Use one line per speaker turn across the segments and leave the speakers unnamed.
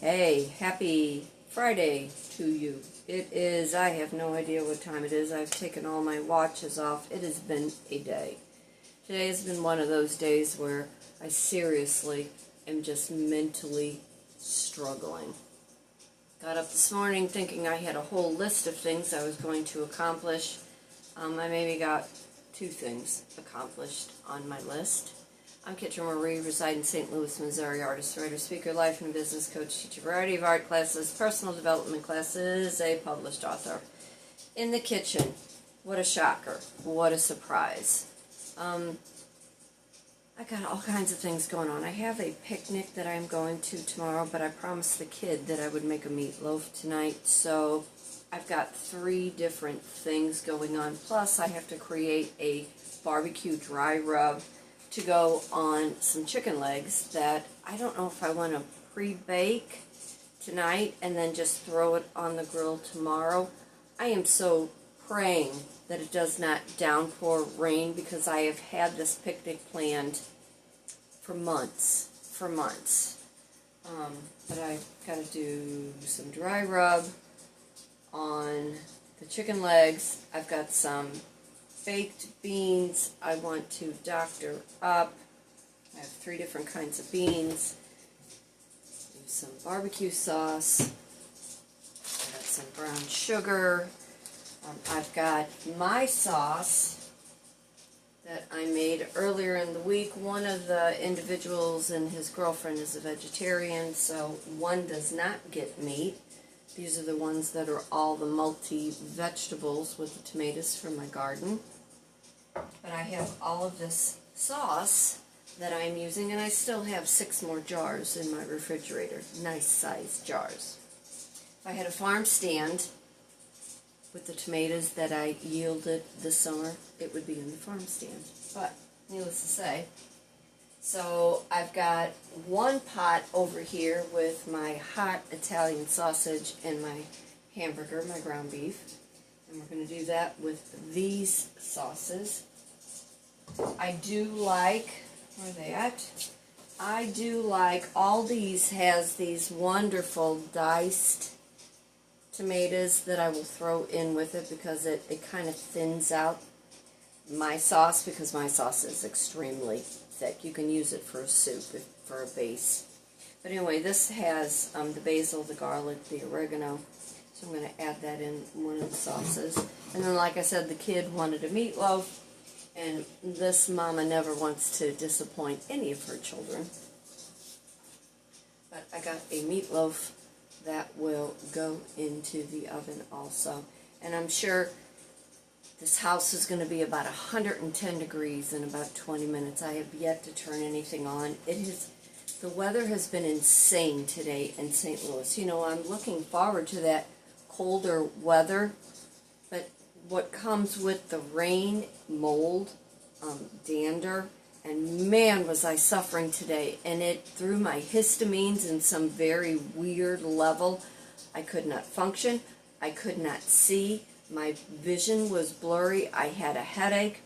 Hey, happy Friday to you. It is, I have no idea what time it is. I've taken all my watches off. It has been a day. Today has been one of those days where I seriously am just mentally struggling. Got up this morning thinking I had a whole list of things I was going to accomplish. I maybe got 2 things accomplished on my list. I'm Kitryn Marie, reside in St. Louis, Missouri, artist, writer, speaker, life and business coach, teach a variety of art classes, personal development classes, a published author. In the kitchen, what a shocker, what a surprise. I got all kinds of things going on. I have a picnic that I'm going to tomorrow, but I promised the kid that I would make a meatloaf tonight, so I've got 3 different things going on. Plus, I have to create a barbecue dry rub to go on some chicken legs that I don't know if I want to pre-bake tonight and then just throw it on the grill tomorrow. I am so praying that it does not downpour rain because I have had this picnic planned for months. But I've got to do some dry rub on the chicken legs. I've got some baked beans I want to doctor up. I have 3 different kinds of beans. Some barbecue sauce. I've got some brown sugar. I've got my sauce that I made earlier in the week. One of the individuals and his girlfriend is a vegetarian, so one does not get meat. These are the ones that are all the multi-vegetables with the tomatoes from my garden. But I have all of this sauce that I'm using, and I still have 6 more jars in my refrigerator. Nice sized jars. If I had a farm stand with the tomatoes that I yielded this summer, it would be in the farm stand. But, needless to say, so I've got 1 pot over here with my hot Italian sausage and my hamburger, my ground beef. And we're going to do that with these sauces. I do like, where are they at? I do like, Aldi's has these wonderful diced tomatoes that I will throw in with it because it kind of thins out my sauce, because my sauce is extremely thick. You can use it for a soup, for a base. But anyway, this has the basil, the garlic, the oregano. So I'm going to add that in one of the sauces. And then, like I said, the kid wanted a meatloaf. And this mama never wants to disappoint any of her children. But I got a meatloaf that will go into the oven also. And I'm sure this house is going to be about 110 degrees in about 20 minutes. I have yet to turn anything on. The weather has been insane today in St. Louis. You know, I'm looking forward to that colder weather, but what comes with the rain, mold, dander, and man was I suffering today, and it threw my histamines in some very weird level. I could not function, I could not see, my vision was blurry, I had a headache,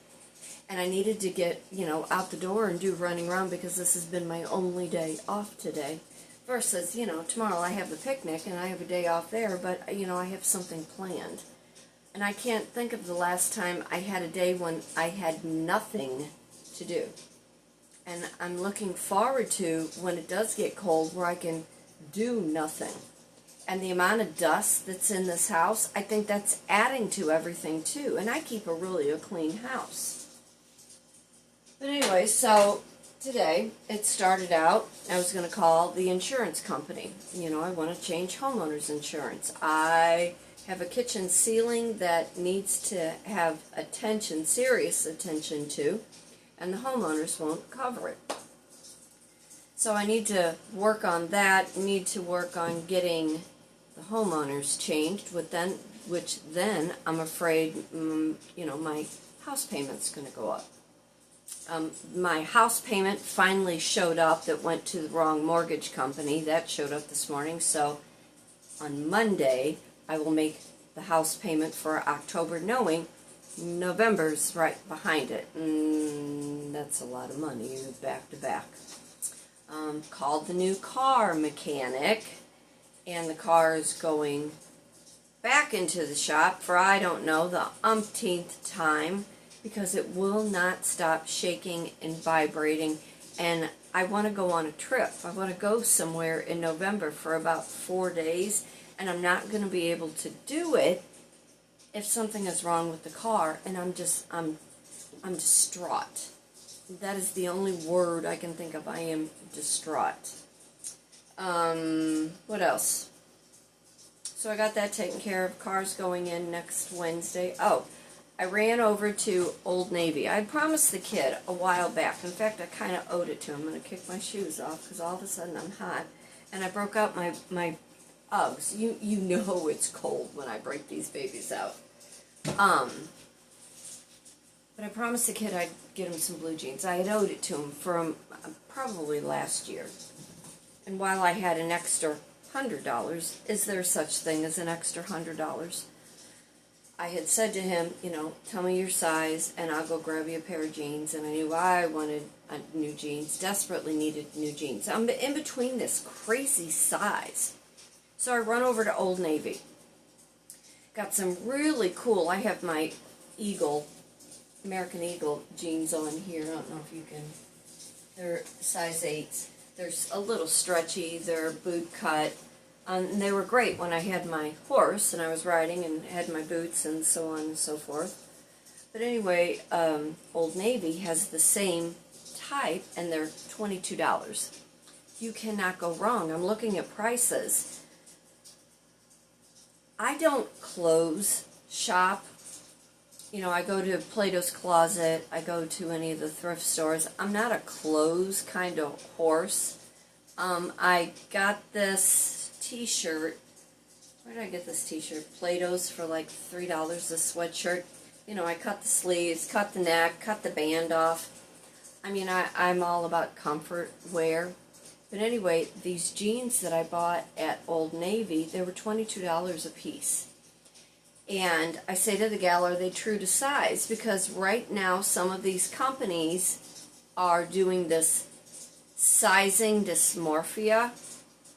and I needed to get, out the door and do running around because this has been my only day off today. Versus, tomorrow I have the picnic and I have a day off there, but, I have something planned. And I can't think of the last time I had a day when I had nothing to do. And I'm looking forward to when it does get cold where I can do nothing. And the amount of dust that's in this house, I think that's adding to everything too. And I keep a clean house. But anyway, so today it started out, I was going to call the insurance company. I want to change homeowners insurance. I have a kitchen ceiling that needs to have attention, serious attention to, and the homeowners won't cover it. So I need to work on that, need to work on getting the homeowners changed, which then I'm afraid, my house payment's going to go up. My house payment finally showed up that went to the wrong mortgage company. That showed up this morning, so on Monday I will make the house payment for October, knowing November's right behind it. That's a lot of money, back to back. Called the new car mechanic, and the car is going back into the shop for I don't know the umpteenth time because it will not stop shaking and vibrating, and I want to go on a trip. I want to go somewhere in November for about 4 days, and I'm not going to be able to do it if something is wrong with the car, and I'm distraught. That is the only word I can think of. I am distraught. What else? So I got that taken care of. Car's going in next Wednesday. Oh, I ran over to Old Navy. I had promised the kid a while back. In fact, I kind of owed it to him. I'm going to kick my shoes off because all of a sudden I'm hot. And I broke out my Uggs. You know it's cold when I break these babies out. But I promised the kid I'd get him some blue jeans. I had owed it to him from probably last year. And while I had an extra $100, is there such thing as an extra $100? I had said to him, you know, tell me your size and I'll go grab you a pair of jeans. And I knew I wanted new jeans, desperately needed new jeans. I'm in between this crazy size. So I run over to Old Navy. Got some really cool, I have my American Eagle jeans on here. I don't know if you can, they're size 8s. They're a little stretchy, they're boot cut. And they were great when I had my horse and I was riding and had my boots and so on and so forth. But anyway, Old Navy has the same type and they're $22. You cannot go wrong. I'm looking at prices. I don't clothes shop. You know, I go to Plato's Closet, I go to any of the thrift stores. I'm not a clothes kind of horse. I got this t-shirt. Where did I get this t-shirt? Plato's for like $3, this sweatshirt. You know, I cut the sleeves, cut the neck, cut the band off. I mean, I'm all about comfort wear. But anyway, these jeans that I bought at Old Navy, they were $22 a piece. And I say to the gal, are they true to size? Because right now some of these companies are doing this sizing dysmorphia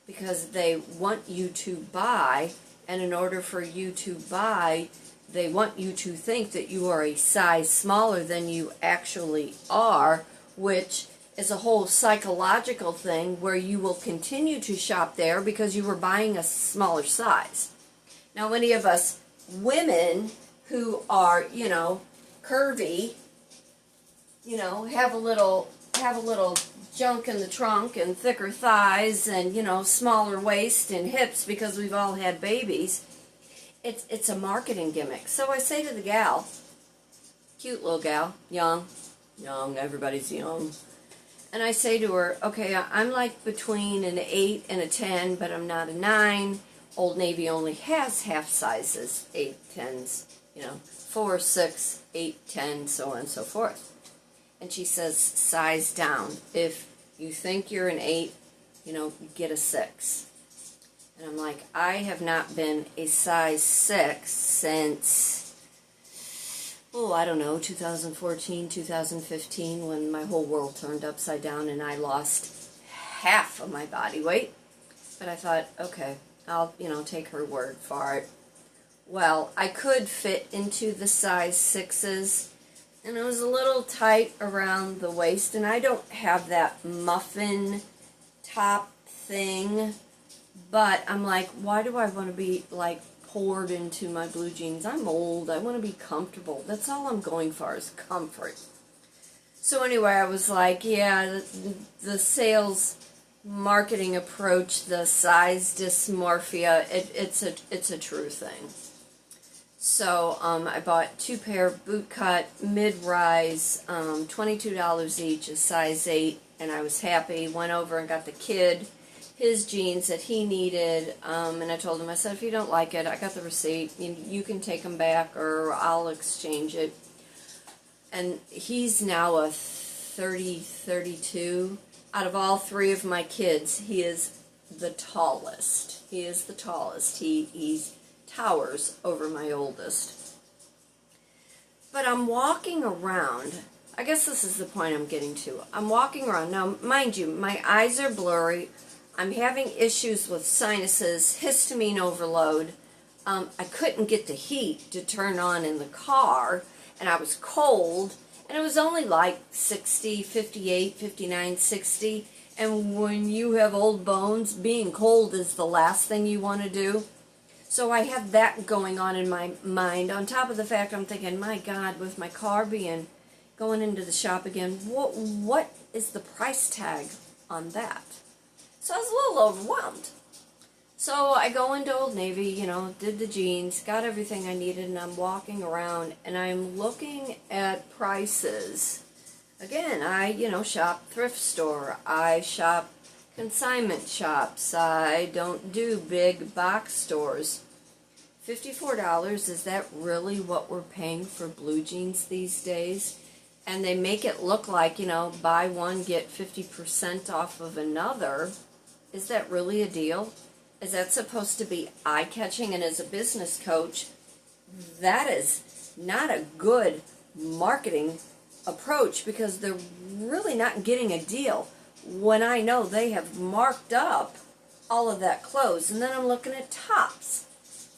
because they want you to buy, and in order for you to buy, they want you to think that you are a size smaller than you actually are, which is a whole psychological thing where you will continue to shop there because you were buying a smaller size. Now, any of us women who are, you know, curvy, you know, have a little junk in the trunk and thicker thighs and, you know, smaller waist and hips because we've all had babies. It's a marketing gimmick. So I say to the gal, cute little gal, young, everybody's young. And I say to her, okay, I'm like between an 8 and a 10, but I'm not a 9. Old Navy only has half sizes, 8, 10s, you know, 4, 6, 8, 10, so on and so forth. And she says, size down. If you think you're an 8, you know, get a 6. And I'm like, I have not been a size 6 since, I don't know, 2014, 2015, when my whole world turned upside down and I lost half of my body weight. But I thought, okay, I'll, you know, take her word for it. Well, I could fit into the size 6s, and it was a little tight around the waist, and I don't have that muffin top thing, but I'm like, why do I want to be, like, poured into my blue jeans? I'm old. I want to be comfortable. That's all I'm going for is comfort. So anyway, I was like, yeah, the sales marketing approach, the size dysmorphia, it's a true thing. So I bought 2 pair boot cut mid-rise, $22 each, a size 8, and I was happy. Went over and got the kid his jeans that he needed, and I told him, I said, if you don't like it, I got the receipt, you can take them back or I'll exchange it. And he's now a 32. Out of all 3 of my kids, he is the tallest. He is the tallest. He towers over my oldest. But I'm walking around. I guess this is the point I'm getting to. I'm walking around. Now, mind you, my eyes are blurry. I'm having issues with sinuses, histamine overload. I couldn't get the heat to turn on in the car, and I was cold, and it was only like 60, 58, 59, 60. And when you have old bones, being cold is the last thing you want to do. So I have that going on in my mind. On top of the fact I'm thinking, my God, with my car going into the shop again, what is the price tag on that? So I was a little overwhelmed. So I go into Old Navy, did the jeans, got everything I needed, and I'm walking around and I'm looking at prices. Again, I, shop thrift store. I shop consignment shops. I don't do big box stores. $54, is that really what we're paying for blue jeans these days? And they make it look like, buy one, get 50% off of another. Is that really a deal? Is that supposed to be eye-catching? And as a business coach, that is not a good marketing approach, because they're really not getting a deal when I know they have marked up all of that clothes. And then I'm looking at tops.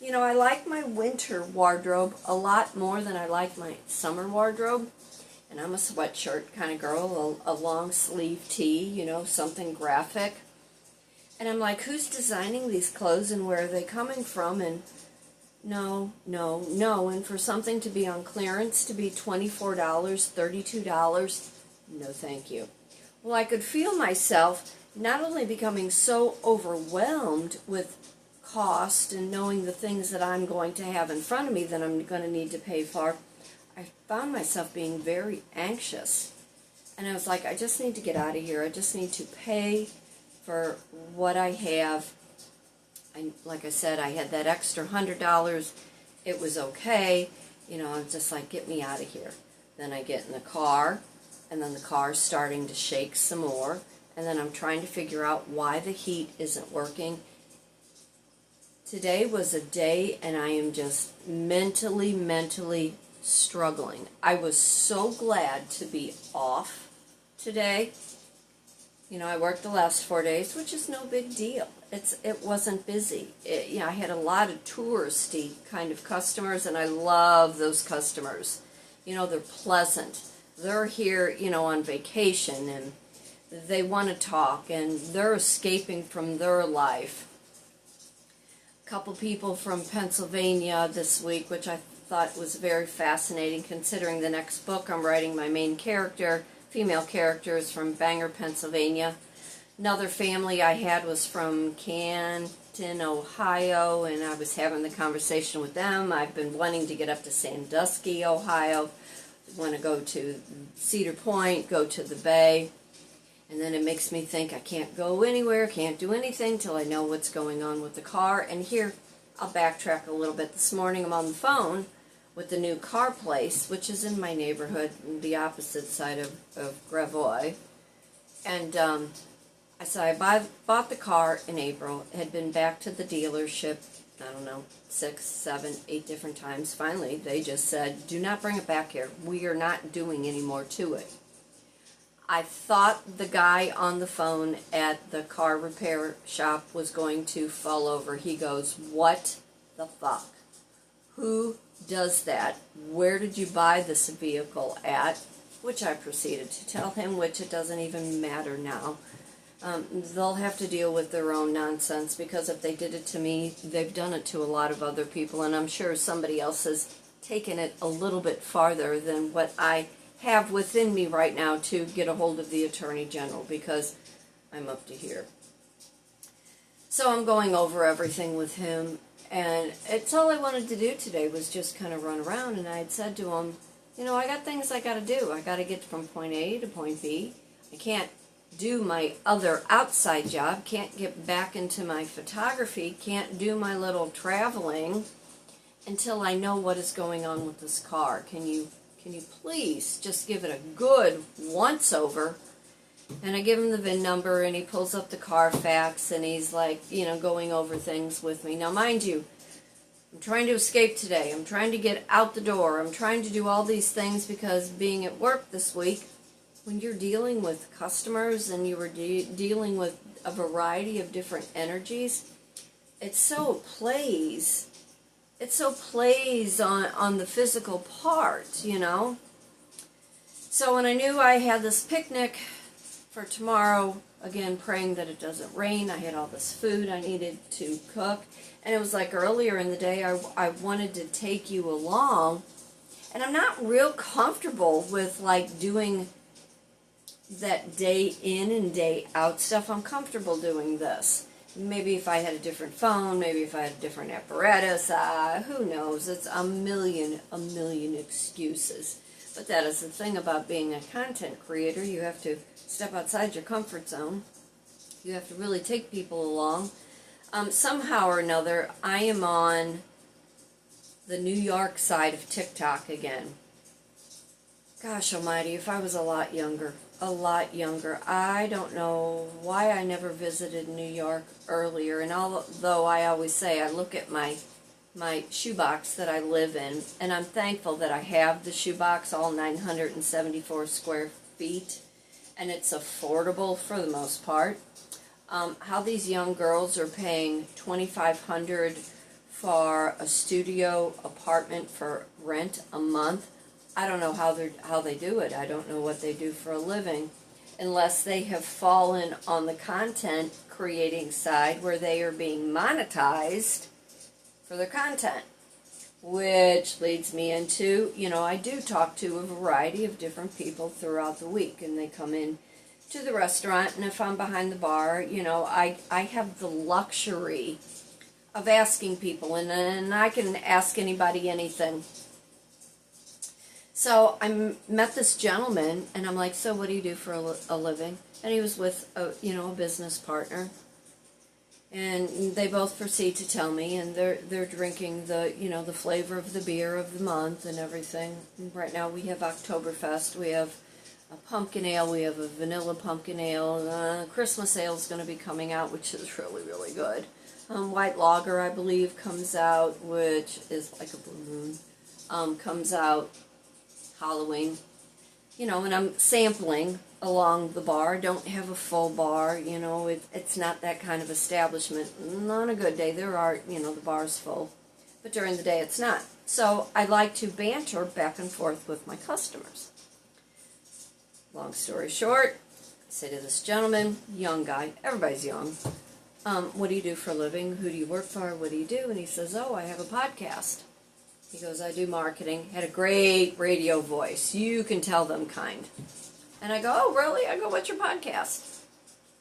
I like my winter wardrobe a lot more than I like my summer wardrobe. And I'm a sweatshirt kind of girl, a long sleeve tee, something graphic. And I'm like, who's designing these clothes and where are they coming from? And no. And for something to be on clearance to be $24, $32, no thank you. Well, I could feel myself not only becoming so overwhelmed with cost and knowing the things that I'm going to have in front of me that I'm going to need to pay for, I found myself being very anxious. And I was like, I just need to get out of here. I just need to pay for what I have. And like I said, I had that extra $100. It was okay. I'm just like, get me out of here. Then I get in the car, and then the car's starting to shake some more. And then I'm trying to figure out why the heat isn't working. Today was a day, and I am just mentally struggling. I was so glad to be off today. I worked the last 4 days, which is no big deal. It wasn't busy. I had a lot of touristy kind of customers, and I love those customers. They're pleasant. They're here, on vacation, and they want to talk, and they're escaping from their life. A couple people from Pennsylvania this week, which I thought was very fascinating, considering the next book I'm writing, my main character, female character, is from Bangor, Pennsylvania. Another family I had was from Canton, Ohio, and I was having the conversation with them. I've been wanting to get up to Sandusky, Ohio. I want to go to Cedar Point, go to the Bay. And then it makes me think I can't go anywhere, can't do anything till I know what's going on with the car. And here, I'll backtrack a little bit. This morning I'm on the phone with the new car place, which is in my neighborhood, the opposite side of Gravois. And I said I bought the car in April. It had been back to the dealership, I don't know, 6, 7, 8 different times. Finally, they just said, do not bring it back here. We are not doing any more to it. I thought the guy on the phone at the car repair shop was going to fall over. He goes, what the fuck? Who does that? Where did you buy this vehicle at? Which I proceeded to tell him, which it doesn't even matter now. They'll have to deal with their own nonsense, because if they did it to me, they've done it to a lot of other people, and I'm sure somebody else has taken it a little bit farther than what I have within me right now to get a hold of the Attorney General, because I'm up to here. So I'm going over everything with him, and it's all I wanted to do today was just kind of run around. And I had said to him, I got things I got to do. I got to get from point A to point B. I can't do my other outside job, can't get back into my photography, can't do my little traveling until I know what is going on with this car. Can you please just give it a good once-over? And I give him the VIN number, and he pulls up the Carfax, and he's like, going over things with me. Now, mind you, I'm trying to escape today. I'm trying to get out the door. I'm trying to do all these things, because being at work this week, when you're dealing with customers and you were dealing with a variety of different energies, it so plays on the physical part, you know. So when I knew I had this picnic for tomorrow, again praying that it doesn't rain, I had all this food I needed to cook, and it was like earlier in the day I wanted to take you along, and I'm not real comfortable with like doing that day in and day out stuff. I'm comfortable doing this. Maybe if I had a different phone, maybe if I had a different apparatus, who knows, it's a million excuses. But that is the thing about being a content creator. You have to step outside your comfort zone. You have to really take people along. Somehow or another, I am on the New York side of TikTok again. Gosh almighty, if I was a lot younger, I don't know why I never visited New York earlier. And although I always say I look at my shoebox that I live in, and I'm thankful that I have the shoebox, all 974 square feet, and it's affordable for the most part. How these young girls are paying $2,500 for a studio apartment for rent a month. I don't know how they do it. I don't know what they do for a living, unless they have fallen on the content creating side where they are being monetized for their content. Which leads me into, you know, I do talk to a variety of different people throughout the week, and they come in to the restaurant, and if I'm behind the bar, you know, I have the luxury of asking people, and I can ask anybody anything. So I met this gentleman, and I'm like, so what do you do for a living? And he was with a business partner, and they both proceed to tell me, and they're drinking the flavor of the beer of the month and everything. And right now we have Oktoberfest, we have a pumpkin ale, we have a vanilla pumpkin ale. Christmas ale is going to be coming out, which is really, really good. White lager, I believe, comes out, which is like a blue moon. Comes out Halloween, and I'm sampling along the bar. Don't have a full bar, it's not that kind of establishment. On a good day, there are, the bar's full, but during the day it's not. So I like to banter back and forth with my customers. Long story short, I say to this gentleman, young guy, everybody's young, what do you do for a living? Who do you work for? What do you do? And he says, oh, I have a podcast. He goes, I do marketing. Had a great radio voice. You can tell them kind. And I go, oh, really? I go, what's your podcast?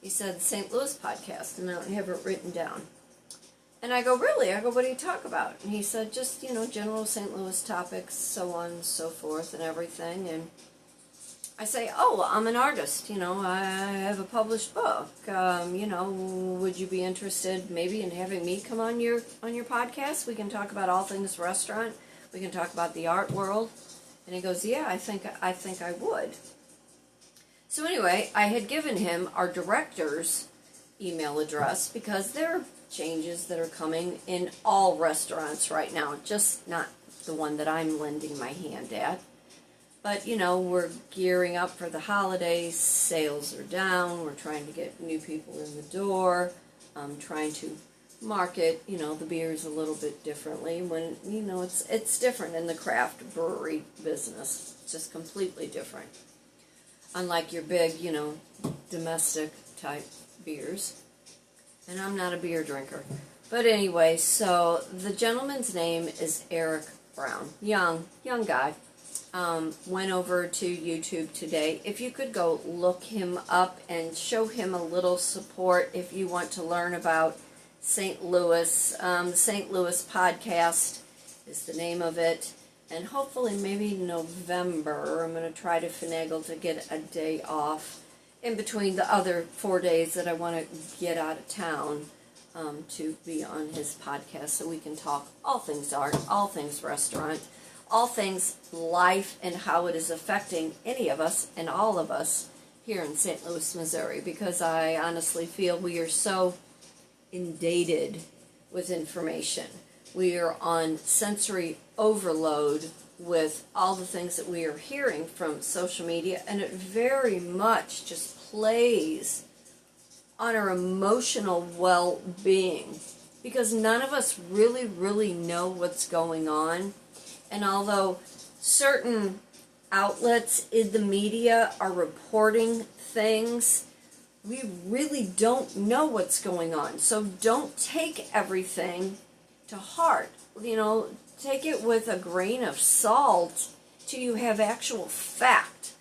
He said, St. Louis podcast, and I don't have it written down. And I go, really? I go, what do you talk about? And he said, just, general St. Louis topics, so on and so forth and everything. And I say, oh, I'm an artist. I have a published book. Would you be interested maybe in having me come on your podcast? We can talk about all things restaurant. We can talk about the art world. And he goes, yeah, I think I would. So anyway, I had given him our director's email address because there are changes that are coming in all restaurants right now, just not the one that I'm lending my hand at. But, we're gearing up for the holidays, sales are down, we're trying to get new people in the door, trying to market, the beers a little bit differently when, it's different in the craft brewery business. It's just completely different. Unlike your big, domestic type beers. And I'm not a beer drinker. But anyway, so the gentleman's name is Eric Brown. Young guy. Went over to YouTube today. If you could go look him up and show him a little support if you want to learn about St. Louis. The St. Louis podcast is the name of it. And hopefully maybe November, I'm going to try to finagle to get a day off in between the other 4 days that I want to get out of town to be on his podcast so we can talk all things art, all things restaurant, all things life and how it is affecting any of us and all of us here in St. Louis, Missouri, because I honestly feel we are so inundated with information. We are on sensory overload with all the things that we are hearing from social media, and it very much just plays on our emotional well-being, because none of us really know what's going on. And although certain outlets in the media are reporting things, we really don't know what's going on. So don't take everything to heart. Take it with a grain of salt till you have actual fact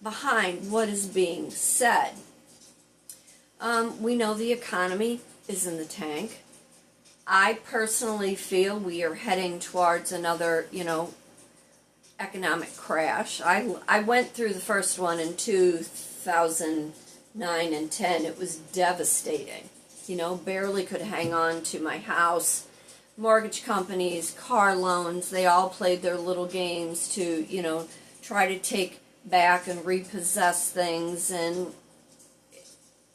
behind what is being said. We know the economy is in the tank. I personally feel we are heading towards another, economic crash. I went through the first one in 2009 and 10. It was devastating. Barely could hang on to my house. Mortgage companies, car loans, they all played their little games to, try to take back and repossess things. And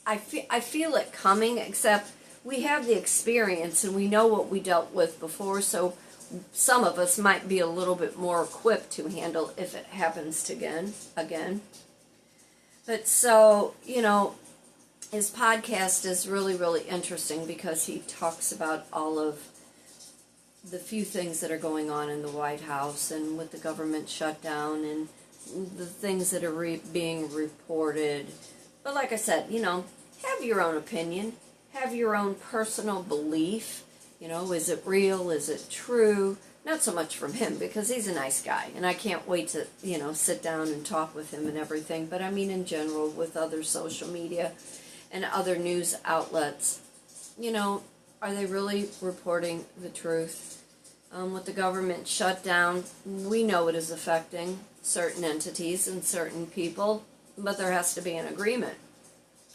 I feel it coming, except we have the experience and we know what we dealt with before, so some of us might be a little bit more equipped to handle if it happens again. But so, his podcast is really interesting because he talks about all of the few things that are going on in the White House and with the government shutdown and the things that are being reported. But like I said, have your own opinion. Have your own personal belief. Is it real? Is it true? Not so much from him, because he's a nice guy, and I can't wait to, sit down and talk with him and everything. But I mean in general, with other social media and other news outlets, are they really reporting the truth? With the government shutdown, we know it is affecting certain entities and certain people, but there has to be an agreement.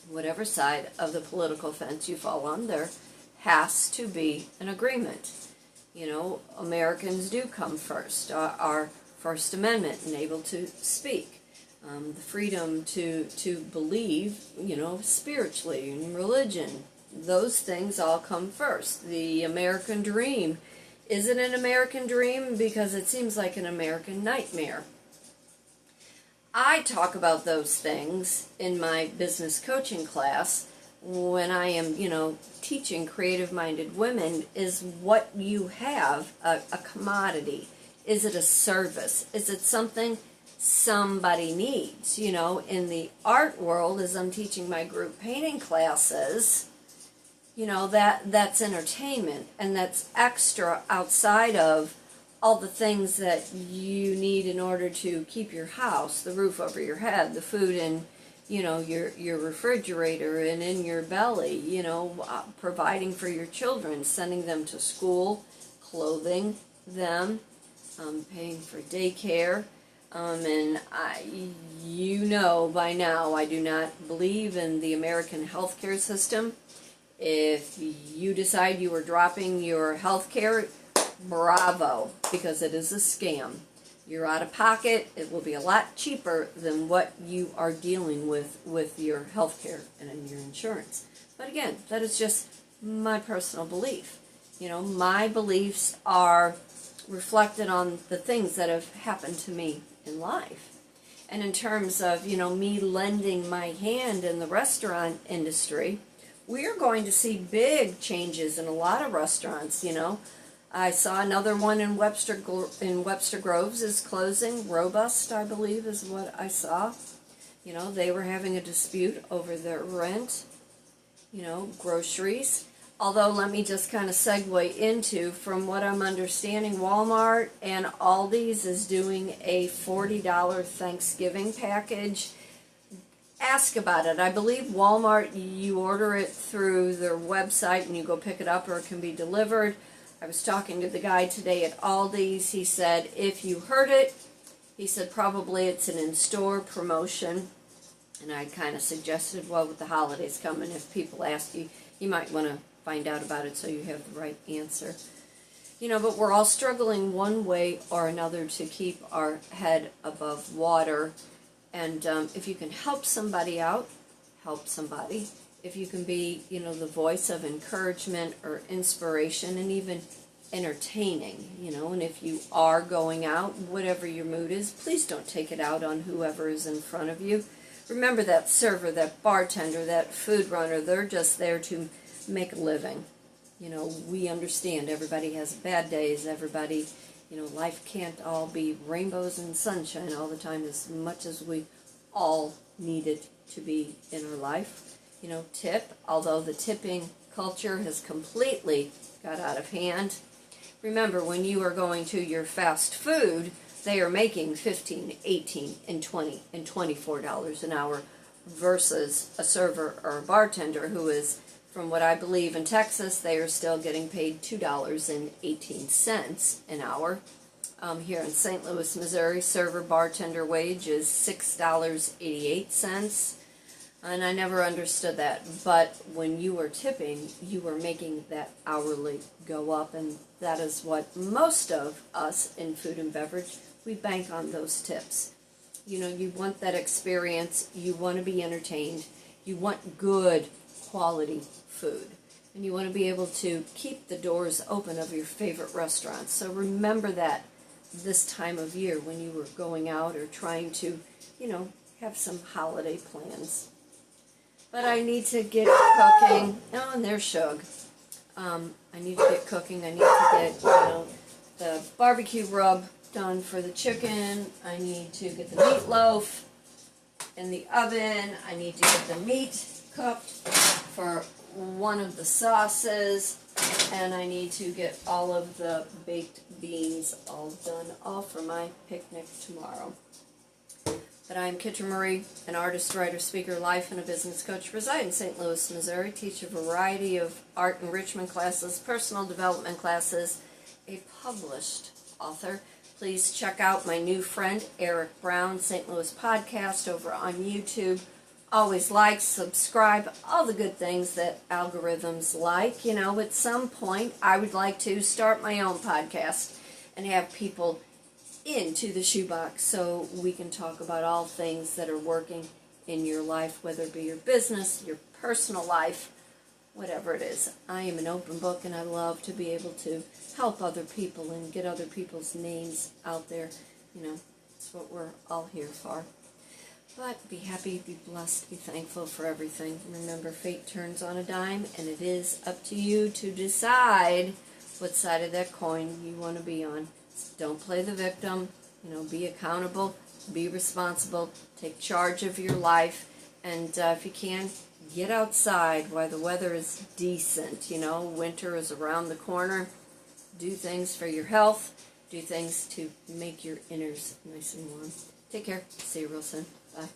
Whatever side of the political fence you fall on, there has to be an agreement. Americans do come first. Our First Amendment and able to speak. The freedom to believe, spiritually, in religion. Those things all come first. The American dream. Is it an American dream? Because it seems like an American nightmare. I talk about those things in my business coaching class when I am, teaching creative-minded women. Is what you have a commodity? Is it a service? Is it something somebody needs? In the art world, as I'm teaching my group painting classes, that's entertainment, and that's extra outside of all the things that you need in order to keep your house, the roof over your head, the food in, your refrigerator and in your belly, providing for your children, sending them to school, clothing them, paying for daycare. And by now, I do not believe in the American healthcare system. If you decide you are dropping your health care, bravo, because it is a scam. You're out of pocket. It will be a lot cheaper than what you are dealing with your health care and in your insurance. But again, that is just my personal belief. My beliefs are reflected on the things that have happened to me in life. And in terms of, me lending my hand in the restaurant industry, we are going to see big changes in a lot of restaurants. I saw another one in Webster Groves is closing. Robust, I believe, is what I saw. They were having a dispute over their rent. Groceries. Although, let me just kind of segue into, from what I'm understanding, Walmart and Aldi's is doing a $40 Thanksgiving package. Ask about it. I believe Walmart, you order it through their website and you go pick it up, or it can be delivered. I was talking to the guy today at Aldi's. He said, if you heard it, he said probably it's an in-store promotion. And I kind of suggested, well, with the holidays coming, if people ask you, you might want to find out about it so you have the right answer. But we're all struggling one way or another to keep our head above water. And if you can help somebody out, help somebody. If you can be, the voice of encouragement or inspiration and even entertaining, and if you are going out, whatever your mood is, please don't take it out on whoever is in front of you. Remember, that server, that bartender, that food runner, they're just there to make a living. You know, we understand everybody has bad days, everybody, you know, life can't all be rainbows and sunshine all the time as much as we all need it to be in our life. You know, tip, although the tipping culture has completely got out of hand. Remember, when you are going to your fast food, they are making $15, $18, and $20 and $24 an hour versus a server or a bartender who is, from what I believe in Texas, they are still getting paid $2.18 an hour. Here in St. Louis, Missouri, server bartender wage is $6.88. And I never understood that, but when you are tipping, you are making that hourly go up, and that is what most of us in food and beverage, we bank on those tips. You know, you want that experience, you want to be entertained, you want good quality food, and you want to be able to keep the doors open of your favorite restaurants. So remember that this time of year when you were going out or trying to, you know, have some holiday plans. But I need to get cooking. Oh, and there's Shug. I need to get cooking. I need to get, you know, the barbecue rub done for the chicken. I need to get the meatloaf in the oven. I need to get the meat cooked for one of the sauces. And I need to get all of the baked beans all done, all for my picnic tomorrow. But I am Kitryn Marie, an artist, writer, speaker, life and a business coach. Reside in St. Louis, Missouri. Teach a variety of art enrichment classes, personal development classes. A published author. Please check out my new friend, Eric Brown, St. Louis podcast over on YouTube. Always like, subscribe, all the good things that algorithms like. You know, at some point, I would like to start my own podcast and have people into the shoebox so we can talk about all things that are working in your life, whether it be your business, your personal life, whatever it is. I am an open book, and I love to be able to help other people and get other people's names out there. You know, that's what we're all here for. But be happy, be blessed, be thankful for everything. Remember, fate turns on a dime, and it is up to you to decide what side of that coin you want to be on. Don't play the victim, you know, be accountable, be responsible, take charge of your life, and if you can, get outside while the weather is decent. You know, winter is around the corner. Do things for your health, do things to make your innards nice and warm. Take care. See you real soon. Bye.